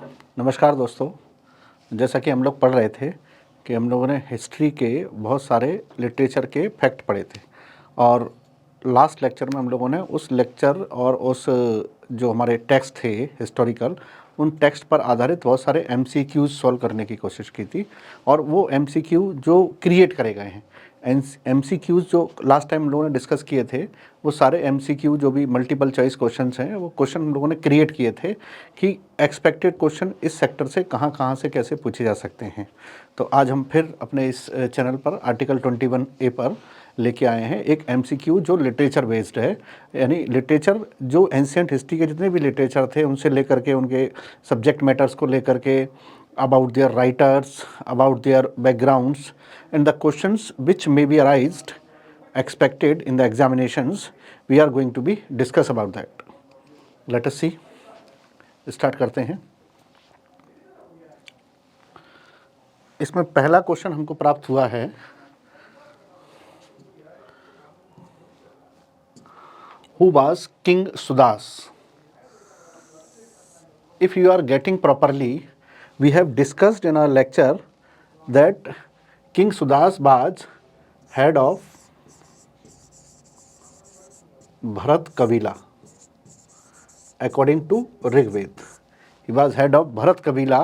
नमस्कार दोस्तों। जैसा कि हम लोग पढ़ रहे थे कि हम लोगों ने हिस्ट्री के बहुत सारे लिटरेचर के फैक्ट पढ़े थे और लास्ट लेक्चर में हम लोगों ने उस लेक्चर और उस जो हमारे टेक्स्ट थे हिस्टोरिकल, उन टेक्स्ट पर आधारित बहुत सारे एमसीक्यूज सॉल्व करने की कोशिश की थी और वो एमसीक्यू जो क्रिएट करे गए हैं, एमसीक्यूज जो लास्ट टाइम हम लोगों ने डिस्कस किए थे, वो सारे एमसीक्यू जो भी मल्टीपल चॉइस क्वेश्चंस हैं, वो क्वेश्चन हम लोगों ने क्रिएट किए थे कि एक्सपेक्टेड क्वेश्चन इस सेक्टर से कहाँ कहाँ से कैसे पूछे जा सकते हैं। तो आज हम फिर अपने इस चैनल पर आर्टिकल 21A पर लेके आए हैं एक एमसीक्यू जो लिटरेचर बेस्ड है, यानी लिटरेचर जो एंशिएंट हिस्ट्री के जितने भी लिटरेचर थे उनसे लेकर के उनके सब्जेक्ट मैटर्स को लेकर के, about their writers, about their backgrounds, and the questions which may be arised expected in the examinations, we are going to be discuss about that. Let us see. Start करते हैं। इसमें पहला question हमको प्राप्त हुआ है, Who was King Sudas? If you are getting properly, we have discussed in our lecture that King Sudas was head of Bharat Kabila according to Rigved. He was head of Bharat Kabila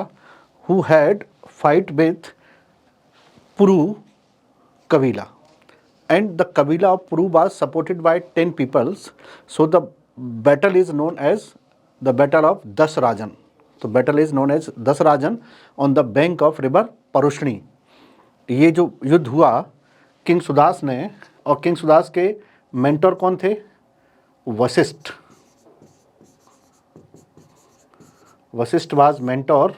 who had fight with Puru Kabila, and the Kabila of Puru was supported by 10 peoples. So the battle is known as the Battle of Dasrajan. तो battle is known as Dasrajan on the bank of river Parushni. ये जो युद्ध हुआ king Sudas ने, और king Sudas के mentor कौन थे? Vashishtha. Vashishtha was mentor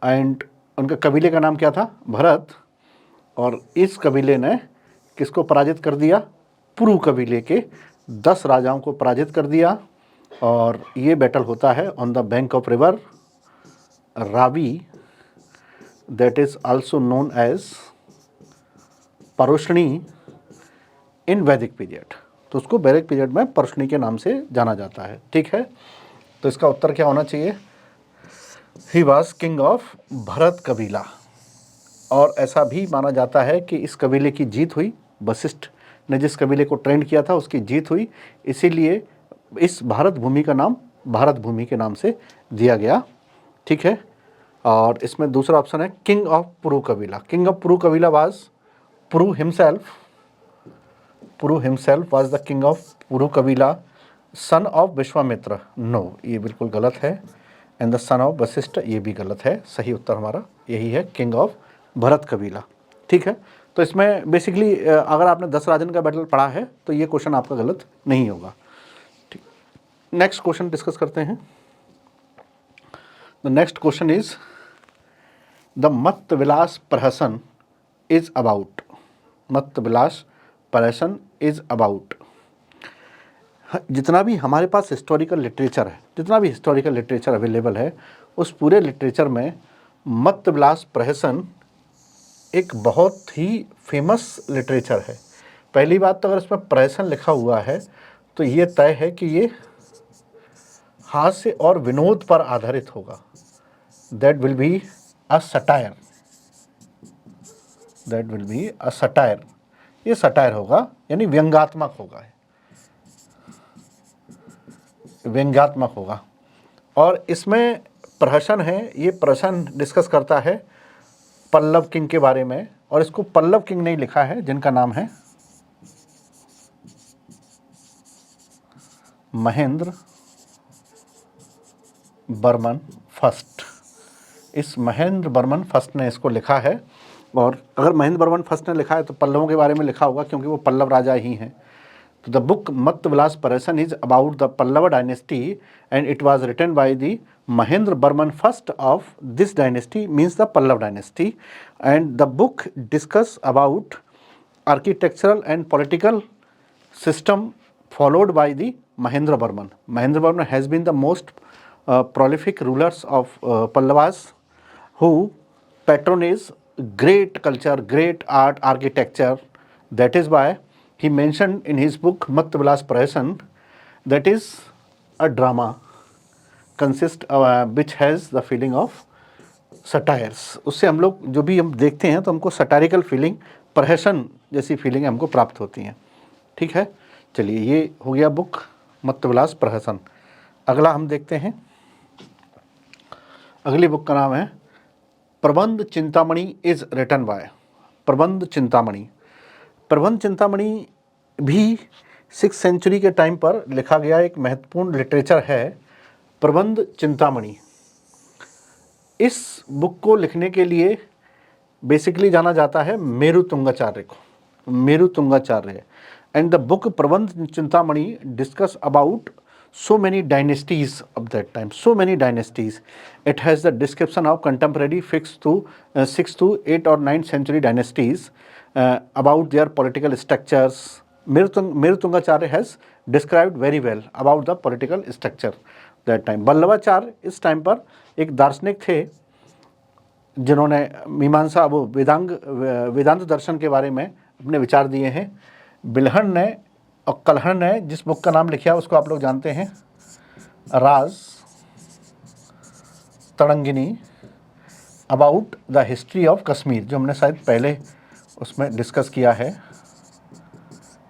and उनके कबीले का नाम क्या था? भरत। और इस कबीले ने किसको पराजित कर दिया? पुरु कबीले के 10 राजाओं को पराजित कर दिया। और ये बैटल होता है on the bank of river Ravi, that is also known as Parushni in Vedic period. तो उसको वैदिक पीरियड में परुष्णी के नाम से जाना जाता है। ठीक है, तो इसका उत्तर क्या होना चाहिए? He was king of Bharat कबीला। और ऐसा भी माना जाता है कि इस कबीले की जीत हुई, वशिष्ठ ने जिस कबीले को ट्रेंड किया था उसकी जीत हुई, इसीलिए इस भारत भूमि का नाम भारत भूमि के नाम से दिया गया। ठीक है, और इसमें दूसरा ऑप्शन है किंग ऑफ पुरु कबीला। किंग ऑफ पुरु कबीला was Puru himself. Puru himself was the king of Puru कबीला, सन ऑफ विश्वामित्र। नो, ये बिल्कुल गलत है। And the son of Vashishtha, ये भी गलत है। सही उत्तर हमारा यही है, किंग ऑफ भरत कबीला। ठीक है, तो इसमें बेसिकली अगर आपने 10 राजन का बैटल पढ़ा है तो ये क्वेश्चन आपका गलत नहीं होगा। ठीक, नेक्स्ट क्वेश्चन डिस्कस करते हैं। The next question is the मत्त विलास प्रहसन इज अबाउट। मत्त विलास प्रहसन इज अबाउट। जितना भी हमारे पास हिस्टोरिकल लिटरेचर है, जितना भी हिस्टोरिकल लिटरेचर अवेलेबल है, उस पूरे लिटरेचर में मत्त विलास प्रहसन एक बहुत ही फेमस लिटरेचर है। पहली बात तो अगर इसमें प्रहसन लिखा हुआ है तो ये तय है कि ये हास्य और विनोद पर आधारित होगा। That will be a satire. That will be a satire. ये सटायर होगा, यानी व्यंग्यात्मक होगा, व्यंग्यात्मक होगा। और इसमें प्रहसन है, ये प्रहसन डिस्कस करता है पल्लव किंग के बारे में, और इसको पल्लव किंग नहीं लिखा है जिनका नाम है महेंद्र बर्मन फर्स्ट। इस महेंद्र बर्मन फर्स्ट ने इसको लिखा है। और अगर महेंद्र बर्मन फर्स्ट ने लिखा है तो पल्लवों के बारे में लिखा होगा, क्योंकि वो पल्लव राजा ही हैं। तो the book Matta Vilasa Prahasana is about the Pallava dynasty and it was written by the Mahendra Varman first of this dynasty, means the Pallava dynasty. And the book discuss about architectural and political system followed by the Mahendra Barman. Mahendra Barman has been the most prolific rulers of Pallavas who patronage great culture, great art, architecture. That is why he mentioned in his book Matt Vilas Prahasan that is a drama consist which has the feeling of satires. उससे हम लोग जो भी हम देखते हैं तो हमको सटारिकल फीलिंग, प्रहसन जैसी फीलिंग हमको प्राप्त होती हैं। ठीक है, चलिए ये हो गया बुक मत्तविलास प्रहसन। अगला हम देखते हैं, अगली बुक का नाम है प्रबंध चिंतामणि इज रिटन बाय। प्रबंध चिंतामणि, प्रबंध चिंतामणि भी 6th सेंचुरी के टाइम पर लिखा गया एक महत्वपूर्ण लिटरेचर है। प्रबंध चिंतामणि, इस बुक को लिखने के लिए बेसिकली जाना जाता है मेरु तुंगाचार्य को, मेरु तुंगाचार्य। एंड द बुक प्रबंध Chintamani discuss about so many dynasties of that time, so many dynasties. It has the description of contemporary 6th to 8th or 9th century dynasties, about their political structures. Mirutungacharya has described very well about the political structure that time. Vallabhacharya इस time पर एक दार्शनिक थे जिन्होंने मीमांसा वो वेदांत दर्शन के बारे में अपने विचार दिए हैं। बिल्हण ने और कल्हण ने जिस बुक का नाम लिखा उसको आप लोग जानते हैं, Raj Tarangini about the history of Kashmir, जो हमने शायद पहले उसमें डिस्कस किया है।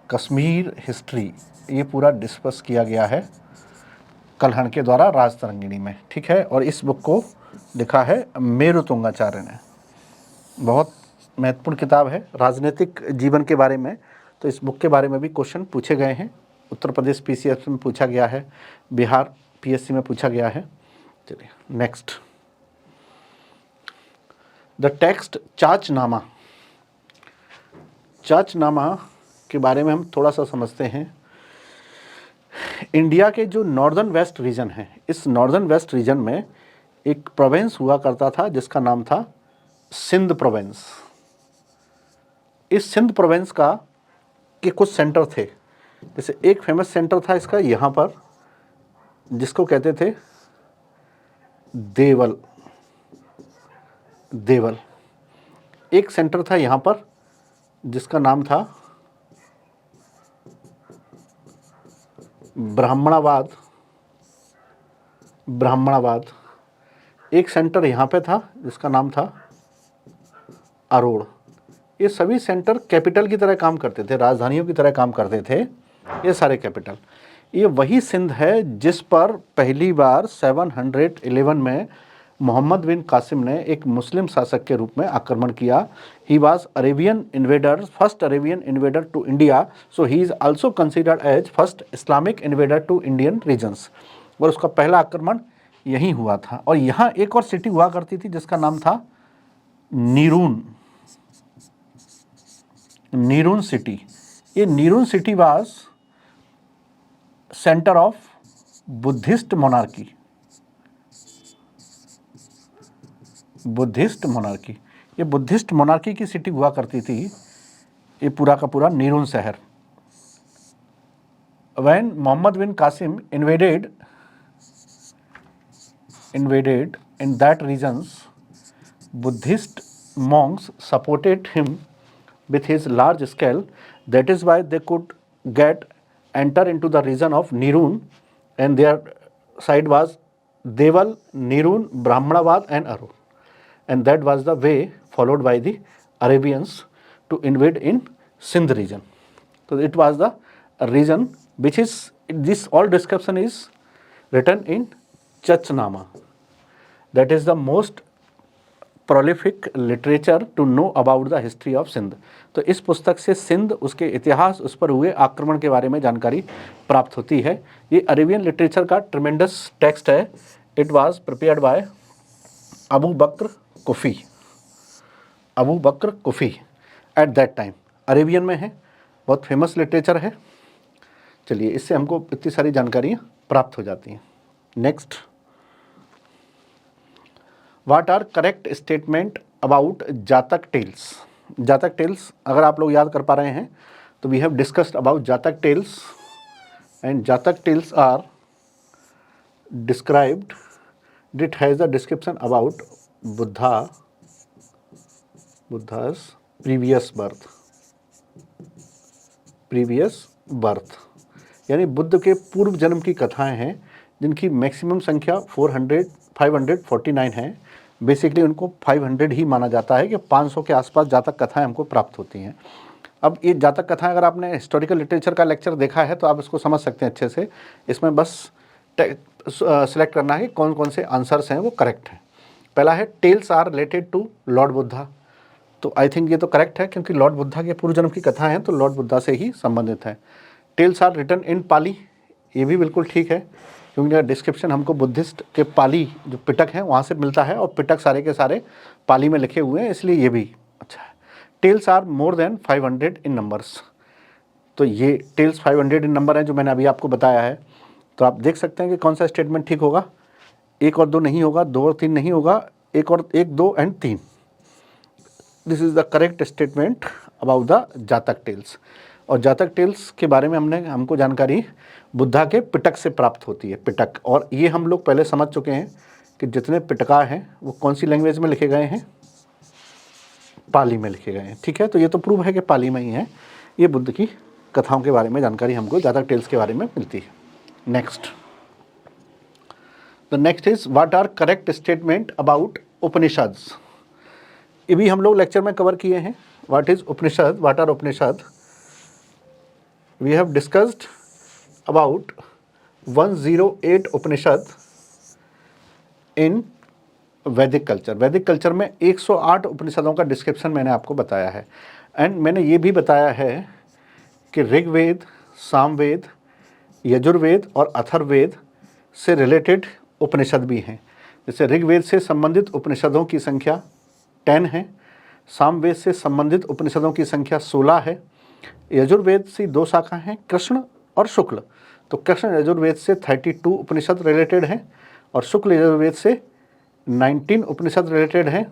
कश्मीर हिस्ट्री ये पूरा डिस्कस किया गया है कल्हण के द्वारा राज तरंगिणी में। ठीक है, और इस बुक को लिखा है मेरु तुंगाचार्य ने। बहुत महत्वपूर्ण किताब है राजनीतिक जीवन के बारे में। तो इस बुक के बारे में भी क्वेश्चन पूछे गए हैं। उत्तर प्रदेश पीसीएस में पूछा गया है, बिहार पीएससी में पूछा गया है। चलिए नेक्स्ट, द टेक्स्ट चाचनामा। चाचनामा के बारे में हम थोड़ा सा समझते हैं। इंडिया के जो नॉर्दर्न वेस्ट रीजन है, इस नॉर्दर्न वेस्ट रीजन में एक प्रोविंस हुआ करता था जिसका नाम था सिंध प्रोविंस। इस सिंध प्रोविंस का के कुछ सेंटर थे। जैसे एक फेमस सेंटर था इसका यहाँ पर, जिसको कहते थे देवल। देवल एक सेंटर था यहाँ पर जिसका नाम था ब्राह्मणाबाद। ब्राह्मणाबाद एक सेंटर यहाँ पे था जिसका नाम था अरोड़। ये सभी सेंटर कैपिटल की तरह काम करते थे, राजधानियों की तरह काम करते थे ये सारे कैपिटल। ये वही सिंध है जिस पर पहली बार 711 में मोहम्मद बिन कासिम ने एक मुस्लिम शासक के रूप में आक्रमण किया। He was Arabian invader, first Arabian invader to India, so he is also considered as first Islamic invader to Indian regions. और उसका पहला आक्रमण यहीं हुआ था। और यहाँ एक और सिटी हुआ करती थी जिसका नाम था नीरून। नीरून सिटी। ये Nirun city was centre of Buddhist monarchy. Buddhist monarchy, ये बुद्धिस्ट मोनार्की की सिटी हुआ करती थी ये पूरा का पूरा नीरून शहर। When Mohammad bin Qasim invaded in that regions, Buddhist monks supported him with his large scale. That is why they could enter into the region of Nirun, and their side was Deval, Nirun, Brahmanabad and Arur. And that was the way followed by the Arabians to invade in Sindh region. So it was the region which is, this all description is written in Chachnama. That is the most prolific literature to know about the history of Sindh. तो इस पुस्तक से सिंध, उसके इतिहास, उस पर हुए आक्रमण के बारे में जानकारी प्राप्त होती है। ये अरेबियन लिटरेचर का ट्रिमेंडस टेक्स्ट है। It was prepared by Abu Bakr Kufi. Abu Bakr Kufi at that time Arabian में है, बहुत फेमस लिटरेचर है। चलिए, इससे हमको इतनी सारी जानकारियाँ प्राप्त हो जाती हैं। Next, what are correct statement about Jataka tales. Jataka tales अगर आप लोग याद कर पा रहे हैं तो we have discussed about Jataka tales, and Jataka tales are described, it has the description about Buddha's previous birth. यानी बुद्ध के पूर्व जन्म की कथाएं हैं जिनकी मैक्सिमम संख्या 549 है, बेसिकली उनको 500 ही माना जाता है कि 500 के आसपास जातक कथाएं हमको प्राप्त होती हैं। अब ये जातक कथाएं अगर आपने हिस्टोरिकल लिटरेचर का लेक्चर देखा है तो आप इसको समझ सकते हैं अच्छे से। इसमें बस सिलेक्ट करना है कि कौन कौन से आंसर्स हैं वो करेक्ट हैं। पहला है tales are related to lord Buddha, तो आई थिंक ये तो करेक्ट है क्योंकि लॉर्ड बुद्धा के पूर्व जन्म की कथा हैं तो लॉर्ड बुद्धा से ही संबंधित है। टेल्स आर रिटन इन पाली, ये भी बिल्कुल ठीक है क्योंकि डिस्क्रिप्शन हमको बुद्धिस्ट के पाली जो पिटक हैं वहाँ से मिलता है और पिटक सारे के सारे पाली में लिखे हुए हैं, इसलिए ये भी अच्छा है। Tales are more than 500 in numbers, तो ये टेल्स 500 इन नंबर हैं जो मैंने अभी आपको बताया है। तो आप देख सकते हैं कि कौन सा स्टेटमेंट ठीक होगा। 1 और 2 नहीं होगा, 2 और 3 नहीं होगा, 1, 2 and 3। This is the correct statement about the जातक टेल्स। और जातक टेल्स के बारे में हमको जानकारी बुद्धा के पिटक से प्राप्त होती है, पिटक। और ये हम लोग पहले समझ चुके हैं कि जितने पिटका हैं वो कौन सी लैंग्वेज में लिखे गए हैं, पाली में लिखे गए हैं। ठीक है, तो ये तो प्रूव है कि पाली में ही है। ये बुद्ध की कथाओं के बारे में जानकारी हमको जातक टेल्स के बारे में मिलती है। Next, the next is what are correct statement about Upanishads. ये भी हम लोग लेक्चर में कवर किए हैं। What is Upanishad, what are Upanishad. We have discussed about 108 Upanishad in Vedic culture. वैदिक कल्चर में 108 उपनिषदों का डिस्क्रिप्शन मैंने आपको बताया है। एंड मैंने ये भी बताया है कि ऋग्वेद, सामवेद, यजुर्वेद और अथर्ववेद से रिलेटेड उपनिषद भी हैं। जैसे ऋग्वेद से संबंधित उपनिषदों की संख्या 10 है, सामवेद से संबंधित उपनिषदों की संख्या 16 है, यजुर्वेद से 2 शाखा हैं, कृष्ण और शुक्ल। तो कृष्ण यजुर्वेद से 32 उपनिषद रिलेटेड हैं और शुक्ल यजुर्वेद से 19 उपनिषद रिलेटेड हैं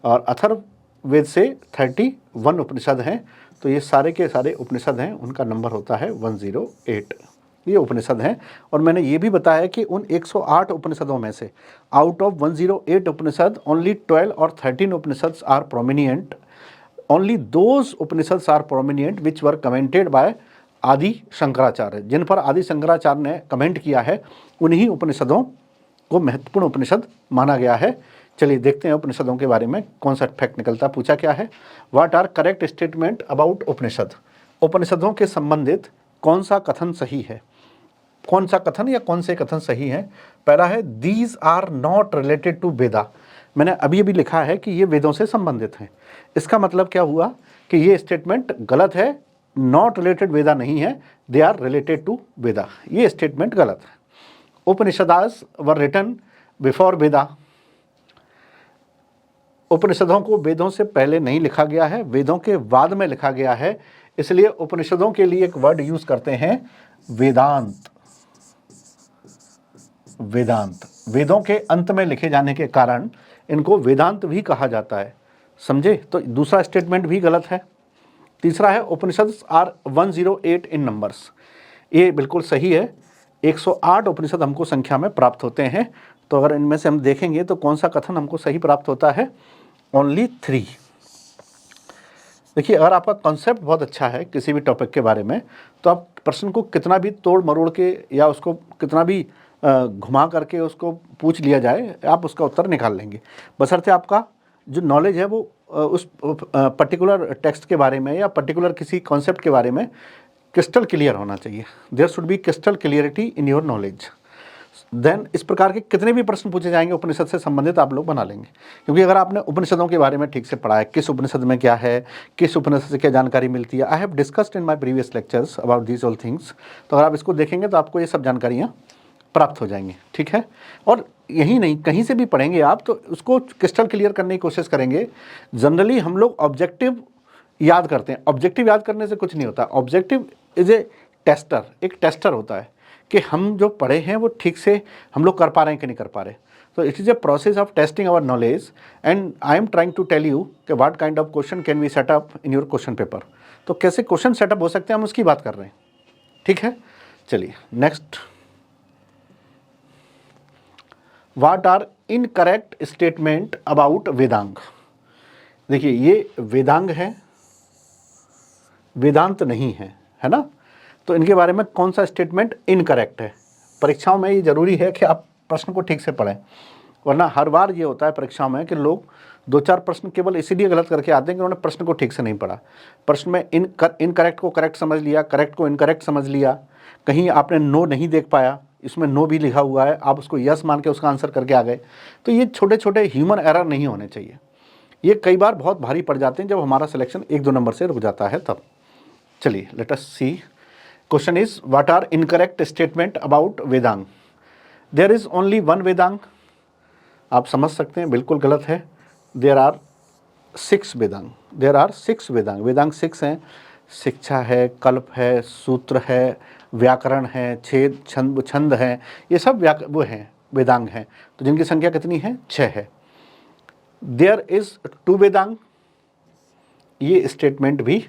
और अथर्ववेद से 31 उपनिषद हैं। तो ये सारे के सारे उपनिषद हैं, उनका नंबर होता है 108। ये उपनिषद हैं। और मैंने ये भी बताया कि उन 108 उपनिषदों में से आउट ऑफ 108 उपनिषद ओनली 12 और 13 Upanishads are prominent. Only those Upanishads are prominent which were commented by Adi Shankaracharya. जिन पर आदि शंकराचार्य ने कमेंट किया है उन्हीं उपनिषदों को महत्वपूर्ण उपनिषद माना गया है। चलिए देखते हैं उपनिषदों के बारे में कौन सा फैक्ट निकलता। पूछा क्या है, what are correct statement about Upanishad. उपनिषदों के संबंधित कौन सा कथन सही है, कौन सा कथन या कौन से कथन सही हैं। पहला है these are not related to Veda. मैंने अभी अभी लिखा है कि ये वेदों से संबंधित हैं। इसका मतलब क्या हुआ कि ये स्टेटमेंट गलत है, नॉट रिलेटेड वेदा नहीं है, दे आर रिलेटेड टू वेदा। ये स्टेटमेंट गलत है। उपनिषदास वर रिटन बिफोर वेदा। उपनिषदों को वेदों से पहले नहीं लिखा गया है, वेदों के बाद में लिखा गया है। इसलिए उपनिषदों के लिए एक वर्ड यूज करते हैं वेदांत। वेदांत वेदों के अंत में लिखे जाने के कारण इनको वेदांत भी कहा जाता है। समझे? तो दूसरा स्टेटमेंट भी गलत है। तीसरा है उपनिषद आर 108 इन नंबर्स। ये बिल्कुल सही है। 108 उपनिषद हमको संख्या में प्राप्त होते हैं। तो अगर इनमें से हम देखेंगे तो कौन सा कथन हमको सही प्राप्त होता है, ओनली 3। देखिए, अगर आपका कॉन्सेप्ट बहुत अच्छा है किसी भी टॉपिक के बारे में तो आप प्रश्न को कितना भी तोड़ मरोड़ के या उसको कितना भी घुमा करके उसको पूछ लिया जाए, आप उसका उत्तर निकाल लेंगे, बशर्ते आपका जो नॉलेज है वो उस पर्टिकुलर टेक्स्ट के बारे में या पर्टिकुलर किसी कॉन्सेप्ट के बारे में क्रिस्टल क्लियर होना चाहिए। There should be crystal clarity in your knowledge. Then इस प्रकार के कितने भी प्रश्न पूछे जाएंगे उपनिषद से संबंधित आप लोग बना लेंगे। क्योंकि अगर आपने उपनिषदों के बारे में ठीक से पढ़ा है, किस उपनिषद में क्या है, किस उपनिषद से क्या जानकारी मिलती है, I have discussed in my previous lectures about these all things. तो अगर आप इसको देखेंगे तो आपको ये सब जानकारियाँ प्राप्त हो जाएंगी। ठीक है, और यही नहीं, कहीं से भी पढ़ेंगे आप तो उसको क्रिस्टल क्लियर करने की कोशिश करेंगे। जनरली हम लोग ऑब्जेक्टिव याद करते हैं। ऑब्जेक्टिव याद करने से कुछ नहीं होता। ऑब्जेक्टिव इज ए टेस्टर, एक टेस्टर होता है कि हम जो पढ़े हैं वो ठीक से हम लोग कर पा रहे हैं कि नहीं कर पा रहे। तो it is a process of testing our knowledge and I am trying to tell you कि what kind of question can we set up in your question paper. तो कैसे क्वेश्चन सेटअप हो सकते हैं हम उसकी बात कर रहे हैं। ठीक है, चलिए next, what are incorrect statement about Vedanga. देखिए, ये वेदांग है, वेदांत नहीं है, है ना। तो इनके बारे में कौन सा स्टेटमेंट इनकरेक्ट है। परीक्षाओं में ये ज़रूरी है कि आप प्रश्न को ठीक से पढ़ें, वरना हर बार ये होता है परीक्षाओं में कि लोग 2-4 प्रश्न केवल इसीलिए गलत करके आते हैं कि उन्होंने प्रश्न को ठीक से नहीं पढ़ा। प्रश्न में इनकरेक्ट को करेक्ट समझ लिया, करेक्ट को इनकरेक्ट समझ लिया, कहीं आपने नो नहीं देख पाया, इसमें नो भी लिखा हुआ है, आप उसको यस मान के उसका आंसर करके आ गए। तो ये छोटे छोटे ह्यूमन एरर नहीं होने चाहिए, ये कई बार बहुत भारी पड़ जाते हैं जब हमारा सिलेक्शन 1-2 नंबर से रुक जाता है तब। चलिए let us see, question is what are incorrect statement about Vedanga. There is only one Vedanga, आप समझ सकते हैं बिल्कुल गलत है। There are 6 Vedang, there are 6 Vedang, Vedang 6 हैं। शिक्षा है, कल्प है, सूत्र है, व्याकरण है, छेद छंद है, ये सब वो हैं वेदांग हैं। तो जिनकी संख्या कितनी है? 6 है। देयर इज 2 वेदांग, ये स्टेटमेंट भी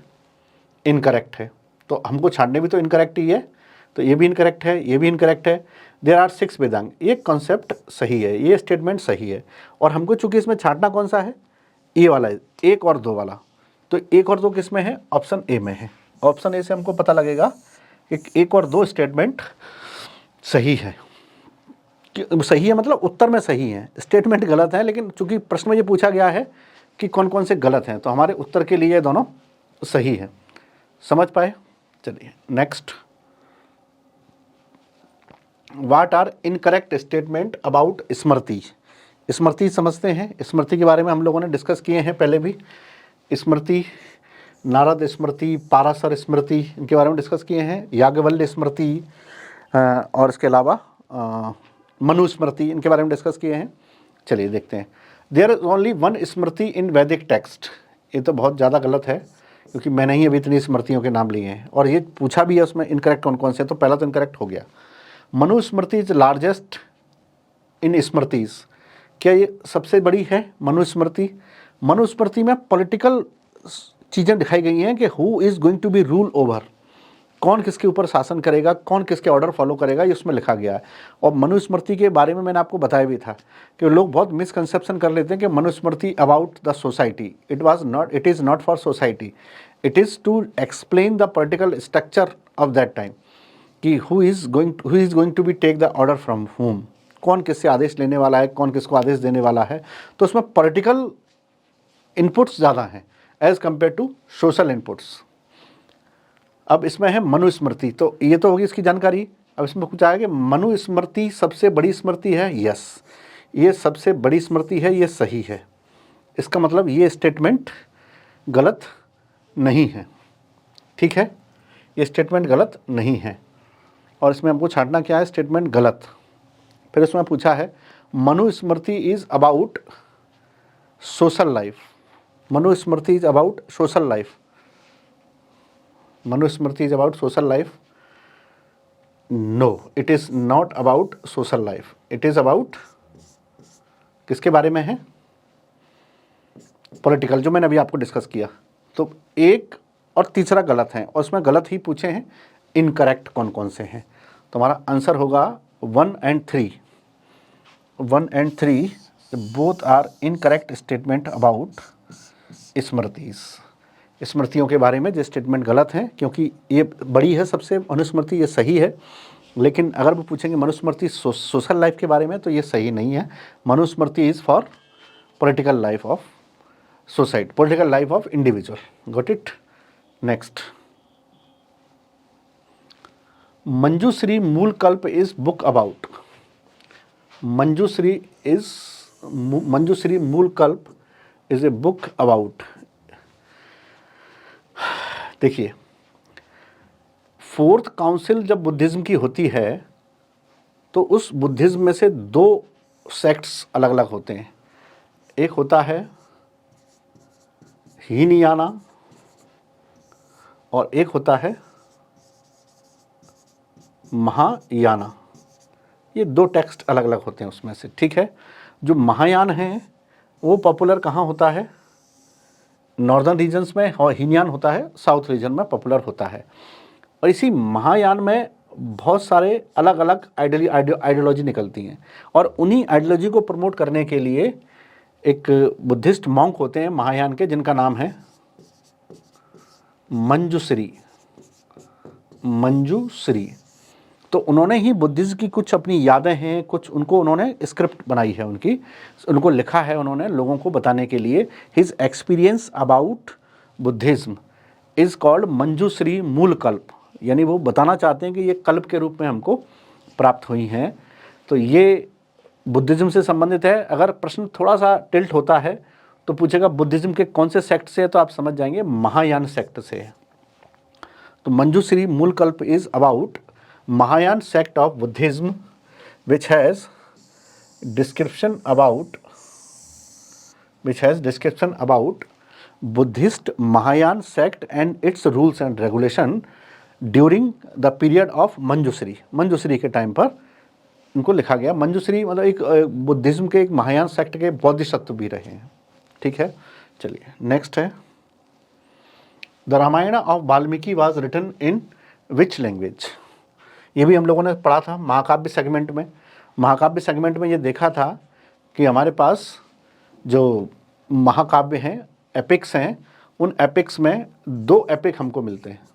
इनकरेक्ट है, तो हमको छांटने भी तो इनकरेक्ट ही है, तो ये भी इनकरेक्ट है, ये भी इनकरेक्ट है। देयर आर 6 वेदांग, ये कॉन्सेप्ट सही है, ये स्टेटमेंट सही है, और हमको चूंकि इसमें छांटना कौन सा है? ए वाला, 1 और 2 वाला। तो 1 और 2 किस में है? ऑप्शन ए में है। ऑप्शन ए से हमको पता लगेगा कि 1 और 2 स्टेटमेंट सही है। सही है मतलब उत्तर में सही है, स्टेटमेंट गलत है, लेकिन चूंकि प्रश्न में ये पूछा गया है कि कौन कौन से गलत हैं, तो हमारे उत्तर के लिए दोनों सही है। समझ पाए? चलिए next, what are incorrect statement about Smriti. Smriti समझते हैं, स्मृति के बारे में हम लोगों ने डिस्कस किए हैं पहले भी। स्मृति, नारद स्मृति, पाराशर स्मृति, इनके बारे में डिस्कस किए हैं। याज्ञवल्क्य स्मृति और इसके अलावा मनुस्मृति, इनके बारे में डिस्कस किए हैं। चलिए देखते हैं। देयर इज ओनली वन स्मृति इन वैदिक टेक्स्ट, ये तो बहुत ज़्यादा गलत है क्योंकि मैंने ही अभी इतनी स्मृतियों के नाम लिए हैं, और ये पूछा भी है उसमें इनकरेक्ट कौन कौन से, तो पहला तो इनकरेक्ट हो गया। Manusmriti is largest in smritis, क्या ये सबसे बड़ी है मनुस्मृति? मनुस्मृति में पॉलिटिकल चीज़ें दिखाई गई हैं कि who is going to be rule over, कौन किसके ऊपर शासन करेगा, कौन किसके ऑर्डर फॉलो करेगा, ये उसमें लिखा गया है। और मनुस्मृति के बारे में मैंने आपको बताया भी था कि लोग बहुत मिसकंसेप्शन कर लेते हैं कि Manusmriti about the society, it is not for society, it is to explain the political structure of that time, कि who is going to be take the order from whom, कौन किससे आदेश लेने वाला है, कौन किसको आदेश देने वाला है। तो उसमें पॉलिटिकल इनपुट्स ज़्यादा हैं as compare to social inputs. अब इसमें है मनुस्मृति, तो ये तो होगी इसकी जानकारी। अब इसमें कुछ आएगा, मनुस्मृति सबसे बड़ी स्मृति है, यस, ये सबसे बड़ी स्मृति है, ये सही है। इसका मतलब ये स्टेटमेंट गलत नहीं है, ठीक है, ये स्टेटमेंट गलत नहीं है। और इसमें हमको छांटना क्या है? स्टेटमेंट गलत। फिर इसमें पूछा है Manusmriti is about social life, Manusmriti is about social life, Manusmriti is about social life? No, it is not about social life, it is about किसके बारे में है? पॉलिटिकल, जो मैंने अभी आपको डिस्कस किया। तो 1 और तीसरा गलत है, और उसमें गलत ही पूछे हैं, इनकरेक्ट कौन कौन से हैं। तो हमारा आंसर होगा 1 and 3, 1 and 3 both are incorrect statement about Smritis. स्मृतियों के बारे में जो स्टेटमेंट गलत हैं, क्योंकि ये बड़ी है सबसे मनुस्मृति, ये सही है, लेकिन अगर वो पूछेंगे मनुस्मृति सोशल लाइफ के बारे में तो ये सही नहीं है। Manusmriti is for political life of society, political life of individual. Got it? Next, Manjushri Mula Kalpa is book about, Manjushri Mula Kalpa is a book about. देखिए, 4th काउंसिल जब बुद्धिज़्म की होती है तो उस बुद्धिज़्म में से 2 सेक्ट्स अलग अलग होते हैं। एक होता है हीनयाना और एक होता है महायाना। ये 2 टेक्स्ट अलग अलग होते हैं उसमें से, ठीक है। जो महायान है वो पॉपुलर कहाँ होता है? नॉर्दर्न रीजन्स में, और हीनयान होता है साउथ रीजन में पॉपुलर होता है। और इसी महायान में बहुत सारे अलग अलग आइडियोलॉजी निकलती हैं, और उन्हीं आइडियोलॉजी को प्रमोट करने के लिए एक बुद्धिस्ट मॉन्क होते हैं महायान के, जिनका नाम है मंजूश्री। मंजूश्री, तो उन्होंने ही बुद्धिज्म की कुछ अपनी यादें हैं, कुछ उनको उन्होंने स्क्रिप्ट बनाई है उनको लिखा है उन्होंने लोगों को बताने के लिए। His experience about Buddhism is called Manjushri Mula Kalpa, यानी वो बताना चाहते हैं कि ये कल्प के रूप में हमको प्राप्त हुई हैं। तो ये बुद्धिज्म से संबंधित है। अगर प्रश्न थोड़ा सा टिल्ट होता है तो पूछेगा बुद्धिज्म के कौन से सेक्ट से है, तो आप समझ जाएंगे महायान सेक्ट से है। तो Manjushri Mula Kalpa is about Mahayana sect of Buddhism which has description about Buddhist Mahayana sect and its rules and regulation during the period of Manjushri के टाइम पर इनको लिखा गया। मंजूश्री मतलब एक बुद्धिज्म के एक महायान सेक्ट के बोधिसत्व भी रहे हैं। ठीक है, चलिए नेक्स्ट है the Ramayana of Valmiki was written in which language. ये भी हम लोगों ने पढ़ा था महाकाव्य सेगमेंट में। महाकाव्य सेगमेंट में ये देखा था कि हमारे पास जो महाकाव्य हैं, एपिक्स हैं, उन एपिक्स में दो एपिक हमको मिलते हैं,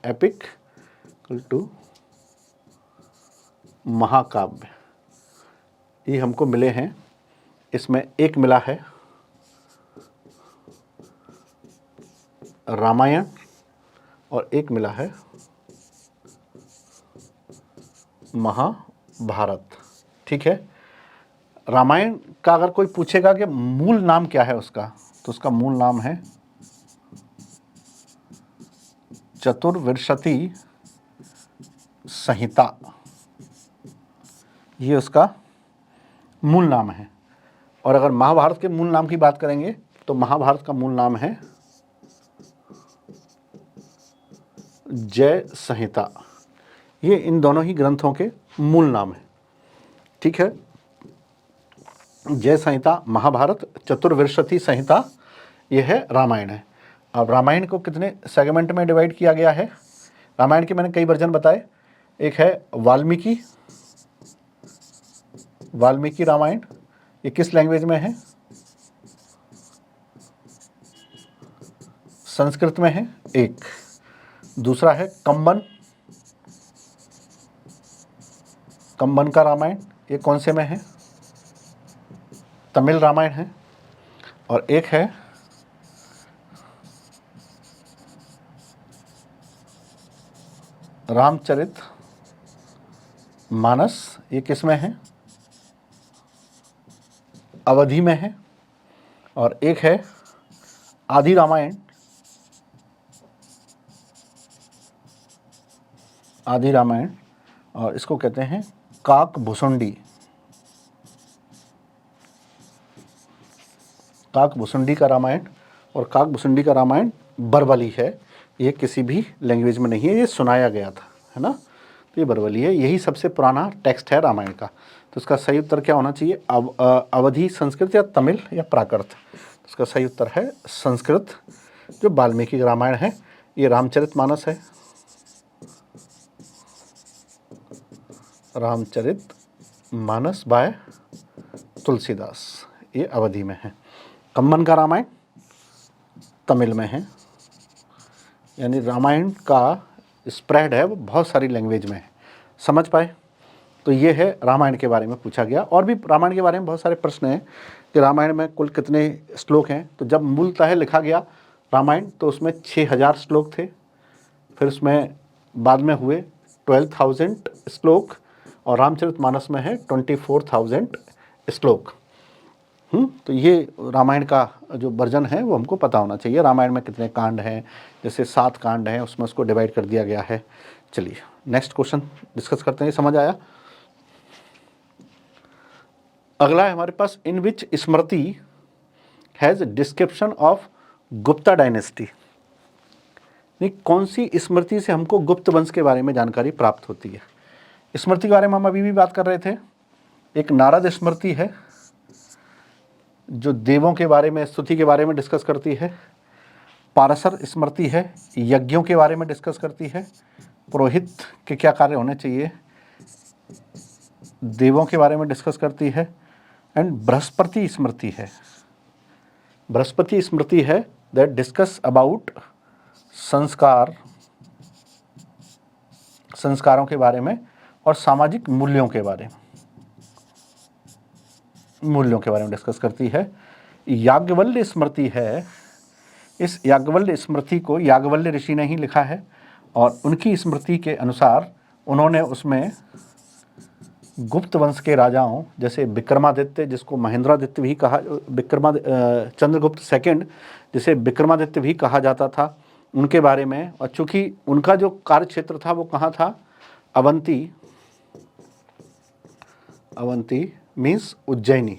एपिक टू महाकाव्य, ये हमको मिले हैं। इसमें एक मिला है रामायण और एक मिला है महाभारत। ठीक है, रामायण का अगर कोई पूछेगा कि मूल नाम क्या है उसका, तो उसका मूल नाम है चतुर्विंशति संहिता, ये उसका मूल नाम है। और अगर महाभारत के मूल नाम की बात करेंगे तो महाभारत का मूल नाम है जय संहिता। ये इन दोनों ही ग्रंथों के मूल नाम है। ठीक है, जय संहिता महाभारत, चतुर्विंशति संहिता ये है रामायण है। अब रामायण को कितने सेगमेंट में डिवाइड किया गया है? रामायण के मैंने कई वर्जन बताए। एक है वाल्मीकि रामायण, ये किस लैंग्वेज में है? संस्कृत में है। एक दूसरा है कंबन का रामायण, ये कौन से में है? तमिल रामायण है। और एक है रामचरित मानस, ये किस में है? अवधी में है। और एक है आदि रामायण, और इसको कहते हैं काकभुसुंडी का रामायण। और काकभुसुंडी का रामायण बरबली है, ये किसी भी लैंग्वेज में नहीं है, ये सुनाया गया था, है ना। तो ये बरबली है, यही सबसे पुराना टेक्स्ट है रामायण का। तो इसका सही उत्तर क्या होना चाहिए? अवधी, संस्कृत या तमिल या प्राकृत। तो इसका सही उत्तर है संस्कृत। जो वाल्मीकि का रामायण है ये रामचरितमानस है, रामचरितमानस बाय तुलसीदास, ये अवधी में है। कंबन का रामायण तमिल में है। यानी रामायण का स्प्रेड है वो बहुत सारी लैंग्वेज में है। समझ पाए? तो ये है रामायण के बारे में पूछा गया। और भी रामायण के बारे में बहुत सारे प्रश्न हैं कि रामायण में कुल कितने श्लोक हैं। तो जब मूलतः लिखा गया रामायण तो उसमें 6000 श्लोक थे, फिर उसमें बाद में हुए 12,000 श्लोक, और रामचरितमानस में है 24,000 श्लोक। तो ये रामायण का जो वर्जन है वो हमको पता होना चाहिए। रामायण में कितने कांड हैं, जैसे 7 कांड हैं, उसमें उसको डिवाइड कर दिया गया है। चलिए नेक्स्ट क्वेश्चन डिस्कस करते हैं। समझ आया? अगला है हमारे पास, in which Smriti has description of Gupta dynasty. कौन सी स्मृति से हमको गुप्त वंश के बारे में जानकारी प्राप्त होती है? स्मृति के बारे में हम अभी भी बात कर रहे थे। एक नारद स्मृति है जो देवों के बारे में, स्तुति के बारे में डिस्कस करती है। पारसर स्मृति है, यज्ञों के बारे में डिस्कस करती है। पुरोहित के क्या कार्य होने चाहिए, देवों के बारे में डिस्कस करती है। एंड बृहस्पति स्मृति है, बृहस्पति स्मृति है दैट डिस्कस अबाउट संस्कारों के बारे में और सामाजिक मूल्यों के बारे में डिस्कस करती है। याज्ञवल्क्य स्मृति है, इस याज्ञवल्क्य स्मृति को याज्ञवल्क्य ऋषि ने ही लिखा है और उनकी स्मृति के अनुसार उन्होंने उसमें गुप्त वंश के राजाओं जैसे विक्रमादित्य, जिसको महेंद्रादित्य भी कहा, चंद्रगुप्त सेकंड जिसे विक्रमादित्य भी कहा जाता था, उनके बारे में। और चूँकि उनका जो कार्य क्षेत्र था वो कहाँ था, अवंती मीन्स उज्जैनी,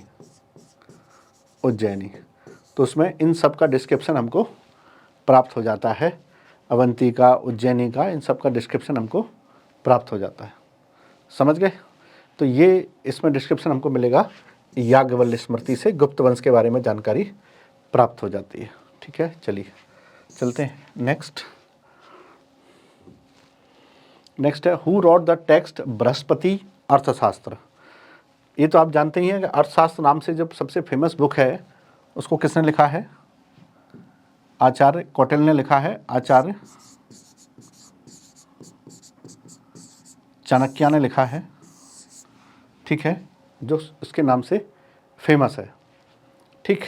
तो उसमें इन सब का डिस्क्रिप्शन हमको प्राप्त हो जाता है। अवंती का, उज्जैनी का, इन सब का डिस्क्रिप्शन हमको प्राप्त हो जाता है। समझ गए? तो ये इसमें डिस्क्रिप्शन हमको मिलेगा, याज्ञवल्क्य स्मृति से गुप्त वंश के बारे में जानकारी प्राप्त हो जाती है। ठीक है, चलिए चलते हैं नेक्स्ट है who wrote the text Brihaspati अर्थशास्त्र। ये तो आप जानते ही हैं कि अर्थशास्त्र नाम से जो सबसे फेमस बुक है उसको किसने लिखा है, आचार्य कौटिल्य ने लिखा है, आचार्य चाणक्य ने लिखा है। ठीक है, जो इसके नाम से फेमस है। ठीक,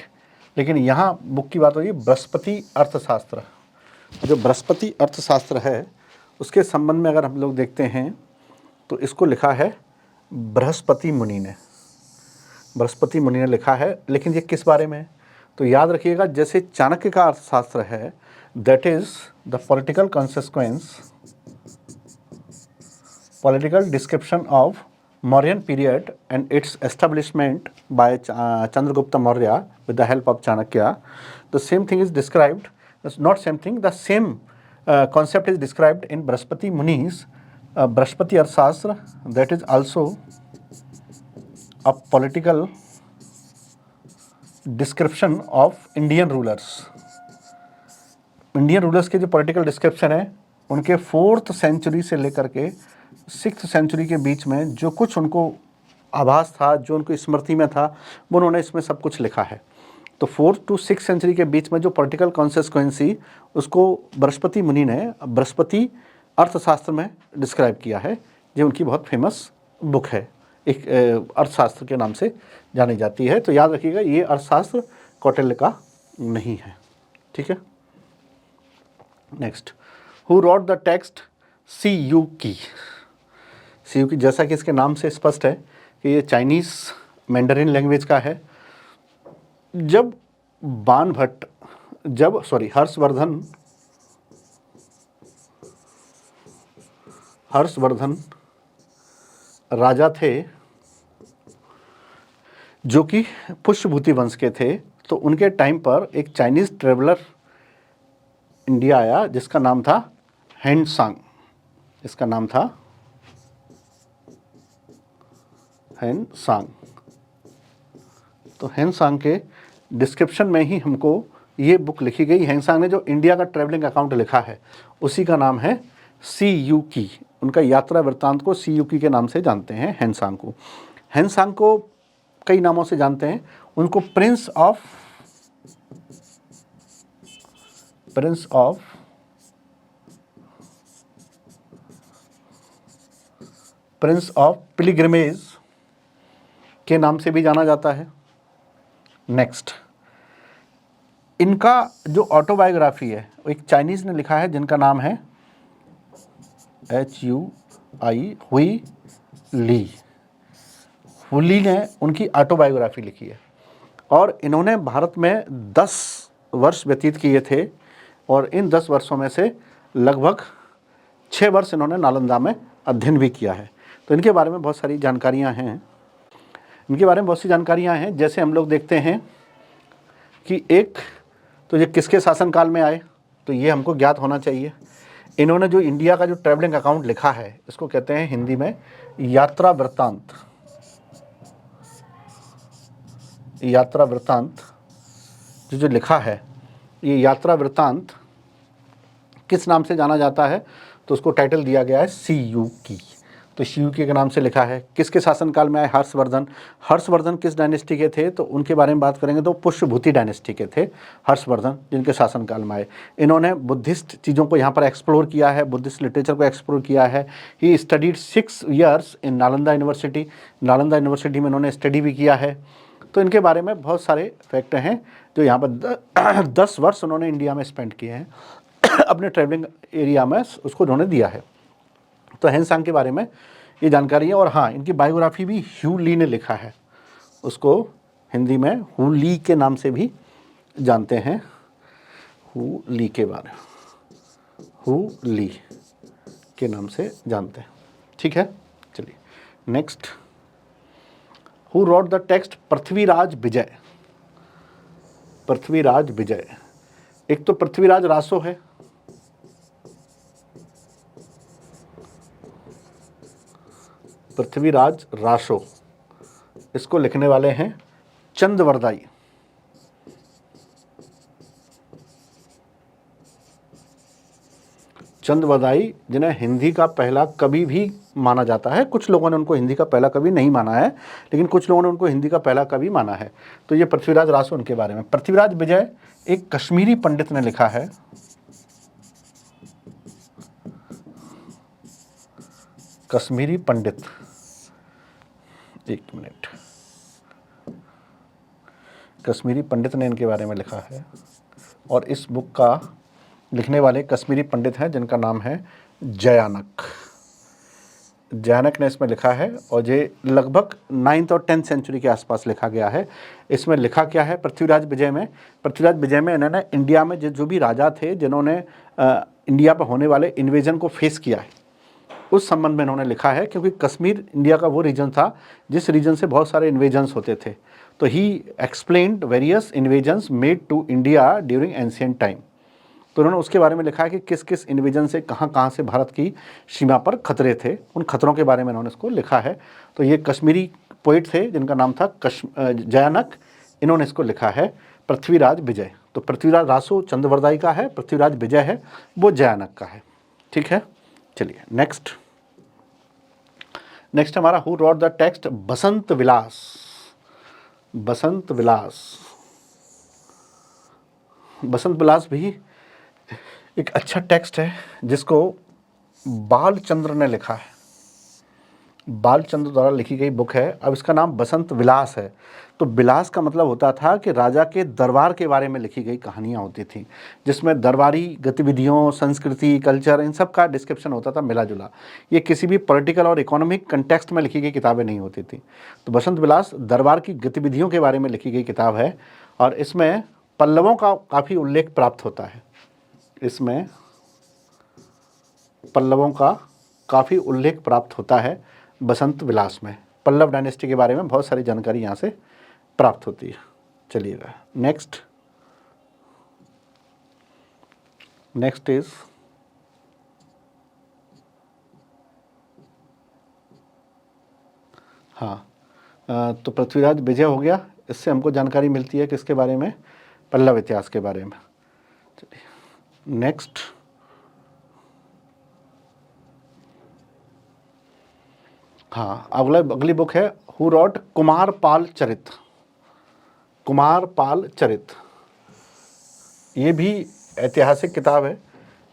लेकिन यहाँ बुक की बात हो रही है बृहस्पति अर्थशास्त्र। जो बृहस्पति अर्थशास्त्र है उसके संबंध में अगर हम लोग देखते हैं तो इसको लिखा है बृहस्पति मुनि ने लिखा है। लेकिन ये किस बारे में, तो याद रखिएगा जैसे चाणक्य का अर्थशास्त्र है, that is the political description of Mauryan period and its establishment by Chandragupta Maurya with the help of Chanakya. The same thing is described, not same thing, the same concept is described in Brihaspati Muni's Brihaspati Arthashastra, that is also a political description of Indian rulers. Indian rulers के जो political description है उनके 4th century से लेकर के 6th century के बीच में जो कुछ उनको आभास था, जो उनको स्मृति में था, वो उन्होंने इसमें सब कुछ लिखा है। तो 4th to 6th सेंचुरी के बीच में जो पॉलिटिकल कॉन्सिक्वेंसी उसको बृहस्पति मुनि ने बृहस्पति अर्थशास्त्र में डिस्क्राइब किया है। जो उनकी बहुत फेमस बुक है, एक अर्थशास्त्र के नाम से जानी जाती है। तो याद रखिएगा ये अर्थशास्त्र कौटिल्य का नहीं है। ठीक है, next, who wrote the text Siyuki. जैसा कि इसके नाम से स्पष्ट है कि ये चाइनीज़ मैंडरिन लैंग्वेज का है। जब हर्षवर्धन राजा थे जो कि पुष्यभूति वंश के थे, तो उनके टाइम पर एक चाइनीज़ ट्रेवलर इंडिया आया जिसका नाम था हेनसांग। तो हेनसांग के डिस्क्रिप्शन में ही हमको ये बुक लिखी गई। हेनसांग ने जो इंडिया का ट्रैवलिंग अकाउंट लिखा है उसी का नाम है सीयूकी। उनका यात्रा वृत्तांत को सीयूकी के नाम से जानते हैं हेनसांग को कई नामों से जानते हैं। उनको प्रिंस ऑफ पिलग्रिमेज के नाम से भी जाना जाता है। नेक्स्ट, इनका जो ऑटोबायोग्राफी है वो एक चाइनीज़ ने लिखा है जिनका नाम है हुई ली ने उनकी ऑटोबायोग्राफी लिखी है। और इन्होंने भारत में 10 वर्ष व्यतीत किए थे और इन 10 वर्षों में से लगभग 6 वर्ष इन्होंने नालंदा में अध्ययन भी किया है। तो इनके बारे में बहुत सारी जानकारियाँ हैं। जैसे हम लोग देखते हैं कि एक तो ये किसके शासनकाल में आए, तो ये हमको ज्ञात होना चाहिए। इन्होंने जो इंडिया का जो ट्रैवलिंग अकाउंट लिखा है इसको कहते हैं हिंदी में यात्रा वृत्तांत। जो लिखा है ये यात्रा वृत्तांत किस नाम से जाना जाता है, तो उसको टाइटल दिया गया है सीयूकी। तो शिव के नाम से लिखा है। किसके शासनकाल में आए? हर्षवर्धन। हर्षवर्धन किस डायनेस्टी के थे? तो उनके बारे में बात करेंगे तो पुष्यभूति डायनेस्टी के थे हर्षवर्धन, जिनके शासनकाल में आए। इन्होंने बुद्धिस्ट चीज़ों को यहाँ पर एक्सप्लोर किया है, बुद्धिस्ट लिटरेचर को एक्सप्लोर किया है। He studied 6 years in Nalanda university. Nalanda university में इन्होंने स्टडी भी किया है। तो इनके बारे में बहुत सारे फैक्ट हैं जो यहाँ पर 10 वर्ष उन्होंने इंडिया में स्पेंड किए हैं अपने ट्रैवलिंग एरिया में, उसको उन्होंने दिया है। तो हेनसांग के बारे में ये जानकारी है। और हाँ, इनकी बायोग्राफी भी ह्यू ली ने लिखा है, उसको हिंदी में हु ली के नाम से भी जानते हैं। हु ली के बारे में हु ली के नाम से जानते हैं। ठीक है, चलिए next. Who wrote the text Prithviraj Vijay? Prithviraj Vijay, एक तो पृथ्वीराज रासो है, पृथ्वीराज रासो, इसको लिखने वाले हैं चंदवरदाई। चंदवरदाई, जिन्हें हिंदी का पहला कवि भी माना जाता है। कुछ लोगों ने उनको हिंदी का पहला कवि नहीं माना है, लेकिन कुछ लोगों ने उनको हिंदी का पहला कवि माना है। तो ये पृथ्वीराज रासो उनके बारे में। पृथ्वीराज विजय एक कश्मीरी पंडित ने लिखा है। कश्मीरी पंडित, एक मिनट, कश्मीरी पंडित ने इनके बारे में लिखा है। और इस बुक का लिखने वाले कश्मीरी पंडित हैं जिनका नाम है जयानक। जयानक ने इसमें लिखा है और ये लगभग 9th और 10th सेंचुरी के आसपास लिखा गया है। इसमें लिखा क्या है पृथ्वीराज विजय में? पृथ्वीराज विजय में इन्होंने इंडिया में जो भी राजा थे जिन्होंने इंडिया पर होने वाले इन्वेजन को फेस किया है, उस संबंध में इन्होंने लिखा है। क्योंकि कश्मीर इंडिया का वो रीजन था जिस रीजन से बहुत सारे इन्वेजन्स होते थे। तो he explained various invasions made to India during ancient time. तो उन्होंने उसके बारे में लिखा है कि किस किस इन्वेजन से कहाँ कहाँ से भारत की सीमा पर खतरे थे, उन खतरों के बारे में उन्होंने इसको लिखा है। तो ये कश्मीरी पोइट थे जिनका नाम था जयानक, इन्होंने इसको लिखा है पृथ्वीराज विजय। तो पृथ्वीराज रासो चंदवरदाई का है, पृथ्वीराज विजय है वो जयानक का है। ठीक है, चलिए नेक्स्ट। नेक्स्ट हमारा हु रॉट द टेक्स्ट बसंत विलास? बसंत विलास, बसंत विलास भी एक अच्छा टेक्स्ट है जिसको बालचंद्र ने लिखा है। बालचंद्र द्वारा लिखी गई बुक है। अब इसका नाम बसंत विलास है। तो विलास का मतलब होता था कि राजा के दरबार के बारे में लिखी गई कहानियाँ होती थी, जिसमें दरबारी गतिविधियों, संस्कृति, कल्चर, इन सब का डिस्क्रिप्शन होता था मिला जुला। ये किसी भी पॉलिटिकल और इकोनॉमिक कंटेक्स्ट में लिखी गई किताबें नहीं होती थी। तो बसंत विलास दरबार की गतिविधियों के बारे में लिखी गई किताब है और इसमें पल्लवों का काफ़ी उल्लेख प्राप्त होता है। इसमें पल्लवों का काफ़ी उल्लेख प्राप्त होता है बसंत विलास में। पल्लव डायनेस्टी के बारे में बहुत सारी जानकारी यहाँ से प्राप्त होती है। चलिएगा नेक्स्ट। नेक्स्ट इज तो पृथ्वीराज विजय हो गया। इससे हमको जानकारी मिलती है किसके बारे में? पल्लव इतिहास के बारे में। चलिए नेक्स्ट। अगली बुक है हु रॉट कुमारपाल चरित? कुमारपाल चरित ये भी ऐतिहासिक किताब है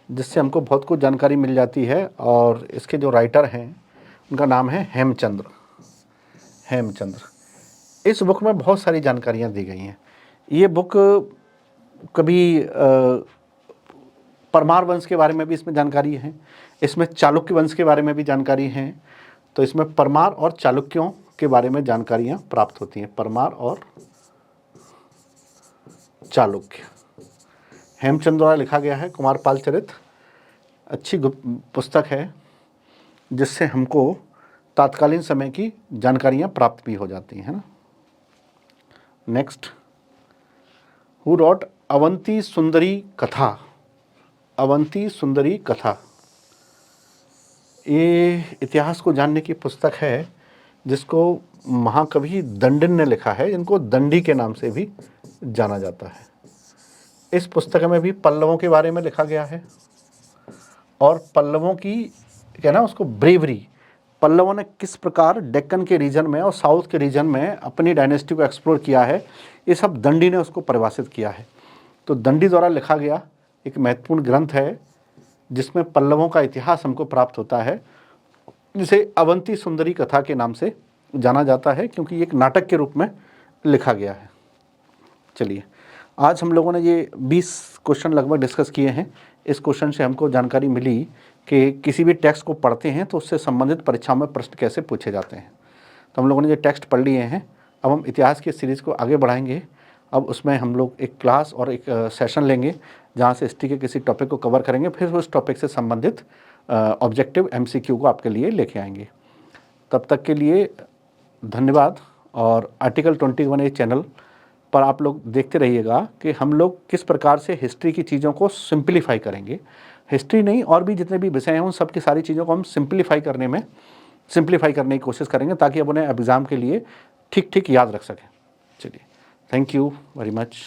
जिससे हमको बहुत कुछ जानकारी मिल जाती है। और इसके जो राइटर हैं उनका नाम है हेमचंद्र। हेमचंद्र। इस बुक में बहुत सारी जानकारियाँ दी गई हैं। ये बुक कभी परमार वंश के बारे में भी इसमें जानकारी है, इसमें चालुक्य वंश के बारे में भी जानकारी है। तो इसमें परमार और चालुक्यों के बारे में जानकारियाँ प्राप्त होती हैं। परमार और चालुक्य हेमचंद्र द्वारा लिखा गया है कुमारपाल चरित। अच्छी पुस्तक है जिससे हमको तात्कालीन समय की जानकारियाँ प्राप्त भी हो जाती हैं ना। नेक्स्ट। हु रॉट अवंती सुंदरी कथा? अवंती सुंदरी कथा ये इतिहास को जानने की पुस्तक है जिसको महाकवि दंडिन ने लिखा है, जिनको दंडी के नाम से भी जाना जाता है। इस पुस्तक में भी पल्लवों के बारे में लिखा गया है और पल्लवों की क्या ना उसको ब्रेवरी, पल्लवों ने किस प्रकार डेक्कन के रीजन में और साउथ के रीजन में अपनी डायनेस्टी को एक्सप्लोर किया है, ये सब दंडी ने उसको परिभाषित किया है। तो दंडी द्वारा लिखा गया एक महत्वपूर्ण ग्रंथ है जिसमें पल्लवों का इतिहास हमको प्राप्त होता है, जिसे अवंती सुंदरी कथा के नाम से जाना जाता है, क्योंकि एक नाटक के रूप में लिखा गया है। चलिए, आज हम लोगों ने ये 20 क्वेश्चन लगभग डिस्कस किए हैं। इस क्वेश्चन से हमको जानकारी मिली कि किसी भी टेक्स्ट को पढ़ते हैं तो उससे संबंधित परीक्षा में प्रश्न कैसे पूछे जाते हैं। तो हम लोगों ने ये टेक्स्ट पढ़ लिए हैं। अब हम इतिहास की सीरीज़ को आगे बढ़ाएंगे। अब उसमें हम लोग एक क्लास और एक सेशन लेंगे जहाँ से हिस्ट्री के किसी टॉपिक को कवर करेंगे, फिर उस टॉपिक से संबंधित ऑब्जेक्टिव MCQ को आपके लिए लेके आएंगे। तब तक के लिए धन्यवाद। और आर्टिकल 21A चैनल पर आप लोग देखते रहिएगा कि हम लोग किस प्रकार से हिस्ट्री की चीज़ों को सिंप्लीफाई करेंगे। हिस्ट्री नहीं, और भी जितने भी विषय हैं उन सब की सारी चीज़ों को हम सिंप्लीफाई करने की कोशिश करेंगे, ताकि अब उन्हें एग्ज़ाम के लिए ठीक ठीक याद रख सकें। चलिए, थैंक यू वेरी मच।